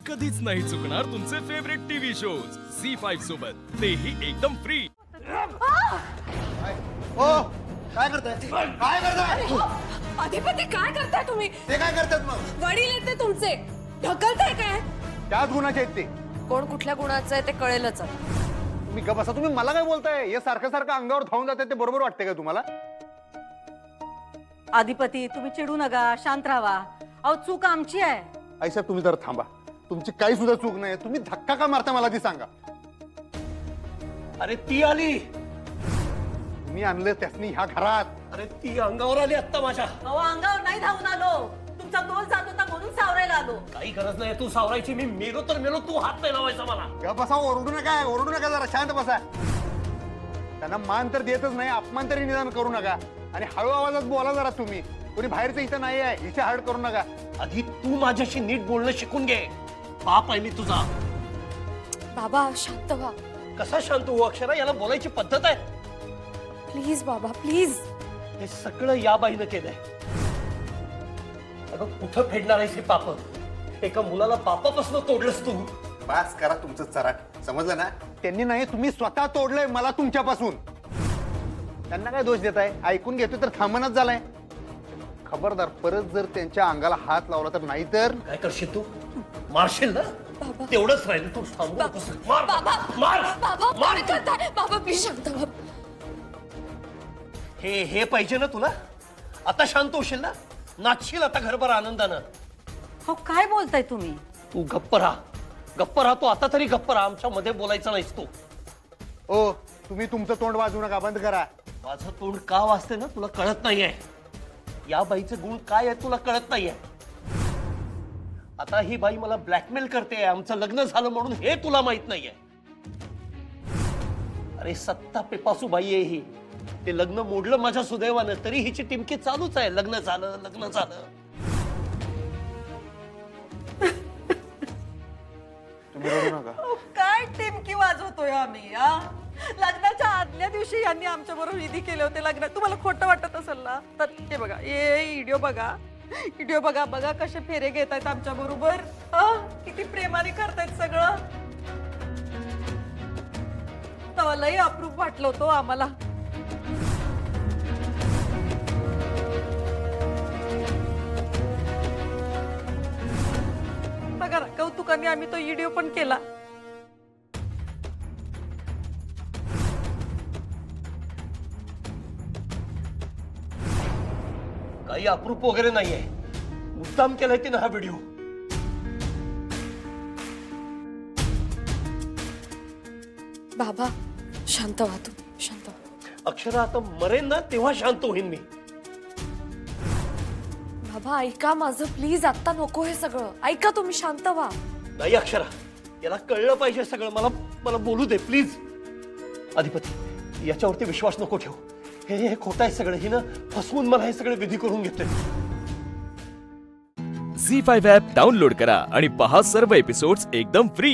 कधीच नाही चुकणार तुमचे फेवरेट टीव्ही शोज झी5 सोबत, तेही एकदम फ्री। ओ काय करताय काय करताय अधिपती काय करताय तुम्ही? ते काय करतात मग वडील आहेत ते तुमचे, ढकलताय काय? त्याच गुणाचे आहेत ते कोण कुठल्या गुणाचं आहे ते कळेलच आता. तुम्ही गप बसा तुम्ही मला काय बोलताय हे सारखं सारखं अंगावर धावून जाते ते बरोबर वाटते का तुम्हाला अधिपती तुम्ही चिडू नका, शांत राहा. अहो चूक आमची आहे. आई साहेब तुम्ही जरा थांबा तुमची काही सुद्धा चूक नाही तुम्ही धक्का का मारता मला ती सांगा अरे ती आली, मी आणलं त्यासनी ह्या घरात अरे ती अंगावर आली आत्ता माझ्या. अहो अंगावर नाही धावून आलो, तुमचा तोल जात होता म्हणून सावरायला आलो. काही गरज नाही तू सावरायची, मी मेलो तर मेलो, तू हात नाही लावायचा मला. गप बसा ओरडू नका जरा शांत बसा त्यांना मान तर देतच नाही अपमान तरी निदान करू नका आणि हळू आवाजात बोला जरा तुम्ही कोणी बाहेरचं इथं नाही आहे हिचे हार्ड करू नका आधी तू माझ्याशी नीट बोलणं शिकून घे. बाप आहे मी तुझा. बाबा शांत व्हा कसा शांत हो अक्षरा, याला बोलायची पद्धत आहे. प्लीज बाबा प्लीज. हे सगळं या बाईनं केलंय. अगं कुठं फेडणार आहेस हे पाप? एका मुलाला बापापासून तोडलंस तू. बस करा तुमचं चराट समजलं ना त्यांनी नाही तुम्ही स्वतः तोडलंय मला तुमच्यापासून. त्यांना काय दोष देताय ऐकून घेतोय तर थांबणच झालाय. खबरदार परत जर त्यांच्या अंगाला हात लावला तर नाही तर काय करशील तू? मारशील ना? तेवढंच राहील. तू थांबू नकोस. मार बाबा मार बाबा मार. काय करताय? बाबा प्लीज शांत व्हा. हे पाहिजे ना तुला? आता शांत होशील ना? नाचशील आता घरभर आनंदानं. हो काय बोलताय तुम्ही? तू गप्प राहा तू आता तरी गप्प राहा. आमच्या मध्ये बोलायचं नाहीस तू. ओ तुम्ही तुमचं तोंड वाजवू नका बंद करा. माझं तोंड का वाजते ना तुला कळत नाहीये. या बाईचे गुण काय आहे तुला कळत नाहीये. आता ही बाई मला ब्लॅकमेल करते आमचं लग्न झालं म्हणून, हे तुला माहित नाहीये. अरे सत्ता पेपासू बाई आहे ही. ते लग्न मोडलं माझ्या सुदैवानं, तरी हिची टिमकी चालूच आहे. लग्न झालं लग्न झालं. तुम्ही रडू नका. काय टिमकी वाजवतोय आम्ही? लग्नाच्या आदल्या दिवशी यांनी आमच्या बरोबर विधी केले होते लग्नात. तुम्हाला खोटं वाटत असेल ना तर हे बघा, हे व्हिडिओ बघा बघा कसे फेरे घेत आहेत आमच्या बरोबर. किती प्रेमाने करतायत सगळं. तवालाही अप्रूप वाटलं होतं आम्हाला. बघा ना, कौतुकाने आम्ही तो व्हिडिओ पण केला. काही अप्रूप वगैरे नाहीये. मुद्दाम केलाय तिनं हा व्हिडिओ. बाबा शांत व्हा तुम्ही शांत व्हा. अक्षरा आता मरेन ना तेव्हा शांत होईन मी. बाबा ऐका माझं प्लीज. आता नको हे सगळं. ऐका तुम्ही शांत व्हा. नाही अक्षरा, याला कळलं पाहिजे सगळं. मला बोलू दे प्लीज. अधिपती याच्यावरती विश्वास नको ठेव. हे खोटं आहे सगळं. हिनं फसवून मला हे सगळे विधी करून घेतले. झी5 ॲप डाउनलोड करा आणि पहा सर्व एपिसोड्स एकदम फ्री।